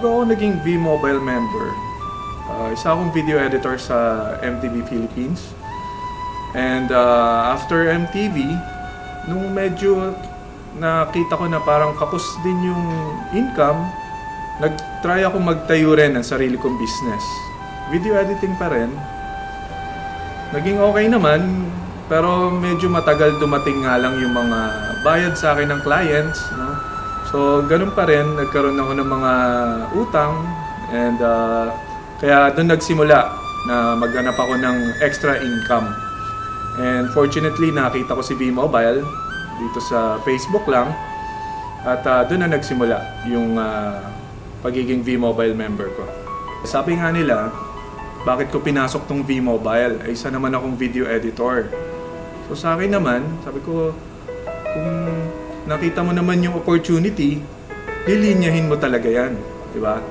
Bago ako naging V-Mobile member, isa akong video editor sa MTV Philippines. And after MTV, nung medyo nakita ko na parang kapos din yung income, nag-try ako magtayo rin ng sarili kong business. Video editing pa rin. Naging okay naman, pero medyo matagal dumating nga lang yung mga bayad sa akin ng clients, no? So, ganun pa rin, nagkaroon ako ng mga utang, and kaya doon nagsimula na maghanap ako ng extra income. And fortunately, nakita ko si V-Mobile dito sa Facebook lang, at doon na nagsimula yung pagiging V-Mobile member ko. Sabi nga nila, bakit ko pinasok tong V-Mobile? Ay, isa naman akong video editor. So sa akin naman, sabi ko, kung nakita mo naman yung opportunity, lilinyahin mo talaga yan, di ba?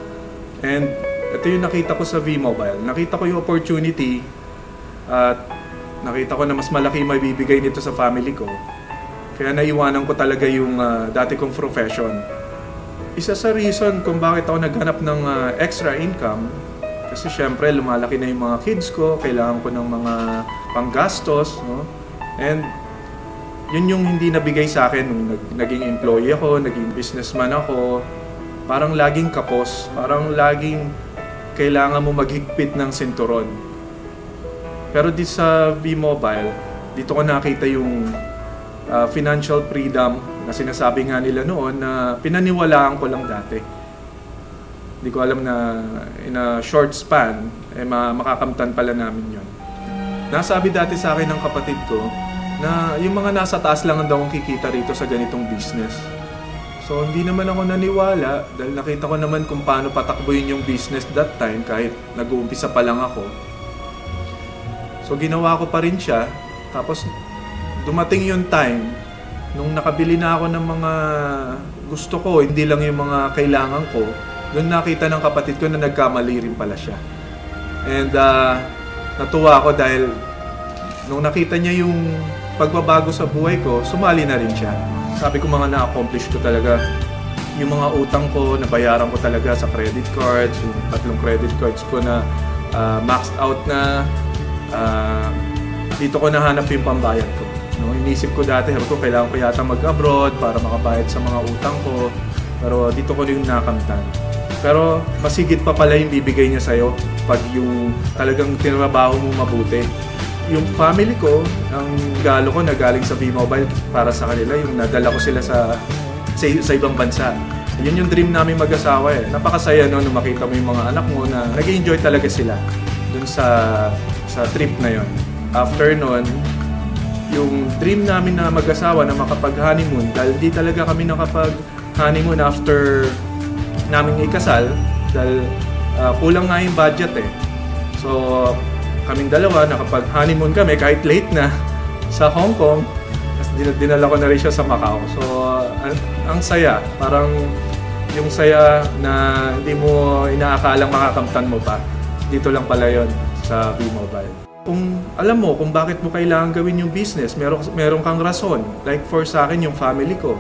And ito yung nakita ko sa V-Mobile. Nakita ko yung opportunity at nakita ko na mas malaki may bibigay nito sa family ko. Kaya naiwanan ko talaga yung dati kong profession. Isa sa reason kung bakit ako naghanap ng extra income, kasi syempre lumalaki na yung mga kids ko, kailangan ko ng mga panggastos, no? And yun yung hindi nabigay sa akin nung naging employee ako, naging businessman ako. Parang laging kapos, parang laging kailangan mo maghigpit ng sinturon. Pero di sa V-Mobile, dito ko nakita yung financial freedom na sinasabi nga nila noon na pinaniwalaan ko lang dati. Hindi ko alam na in a short span, makakamtan pala namin yun. Nasabi dati sa akin ng kapatid ko na yung mga nasa taas lang ang daw ang kikita rito sa ganitong business. So hindi naman ako naniwala dahil nakita ko naman kung paano patakbuhin yung business that time kahit nag-uumpisa pa lang ako. So ginawa ko pa rin siya. Tapos dumating yung time nung nakabili na ako ng mga gusto ko, hindi lang yung mga kailangan ko. Doon nakita ng kapatid ko na nagkamali rin pala siya. And natuwa ako dahil nung nakita niya yung pagbabago sa buhay ko, sumali na rin siya. Sabi ko mga na-accomplish ko talaga. Yung mga utang ko, nabayaran ko talaga sa credit cards, yung 3 credit cards ko na maxed out na. Dito ko nahanap yung pambayad ko. No, inisip ko dati, sabi ko kailangan ko yata mag-abroad para makabayad sa mga utang ko. Pero dito ko yung nakamtan. Pero masigit pa pala yung bibigay niya sa'yo pag yung talagang tinrabaho mo mabuti. Yung family ko, ang galo ko na galing sa V-Mobile para sa kanila, yung nadala ko sila sa ibang bansa. Yun yung dream namin mag-asawa eh. Napakasaya no, nung makita mo yung mga anak mo na nag-enjoy talaga sila dun sa trip na yon. After nun, yung dream namin na mag-asawa na makapag-honeymoon, dahil di talaga kami nakapag-honeymoon after namin ikasal, dahil kulang nga yung budget eh. So, kaming dalawa, nakapag-honeymoon kami kahit late na sa Hong Kong. Tapos dinala ko na rin siya sa Macau. So, ang saya. Parang yung saya na hindi mo inaakalang makakamtan mo pa. Dito lang pala yon sa V-Mobile. Kung alam mo kung bakit mo kailangan gawin yung business, meron kang rason. Like for sa akin, yung family ko.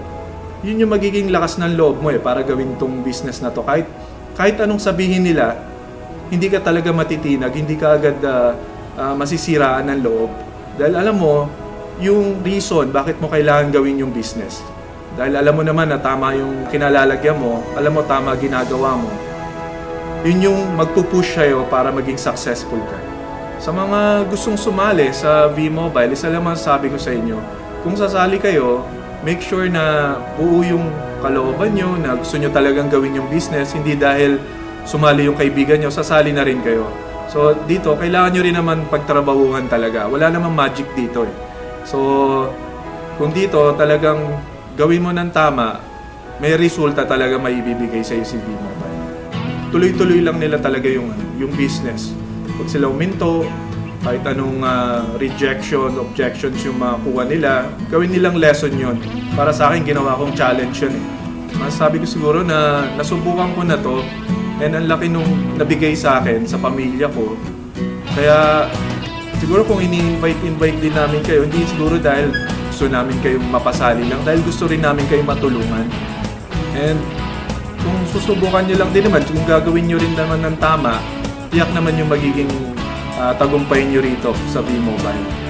Yun yung magiging lakas ng loob mo eh para gawin tong business na to. Kahit anong sabihin nila, hindi ka talaga matitinag, hindi ka agad masisiraan ng loob. Dahil alam mo, yung reason bakit mo kailangan gawin yung business. Dahil alam mo naman na tama yung kinalalagyan mo, alam mo tama ginagawa mo. Yun yung magpupush sa'yo para maging successful ka. Sa mga gustong sumali sa V-Mobile, isa lang masasabi ko sa inyo, kung sasali kayo, make sure na buo yung kalooban nyo, na gusto nyo talagang gawin yung business, hindi dahil sumali yung kaibigan nyo, sasali na rin kayo. So dito, kailangan nyo rin naman pagtrabahuhan talaga. Wala namang magic dito eh. So kung dito talagang gawin mo ng tama, may resulta talaga may ibibigay sa si V-Mobile. Tuloy-tuloy lang nila talaga yung business. Pag sila uminto, kahit anong objections yung makuha nila, gawin nilang lesson yun. Para sa akin, ginawa kong challenge yun eh. Masasabi ko siguro na nasubukan ko na to, and ang laki nung nabigay sa akin, sa pamilya ko. Kaya siguro kung ini-invite din namin kayo, hindi siguro dahil gusto namin kayong mapasali lang, dahil gusto rin namin kayong matulungan. And kung susubukan nyo lang din naman, kung gagawin nyo rin naman ng tama, tiyak naman yung magiging tagumpay nyo rito sa V-Mobile.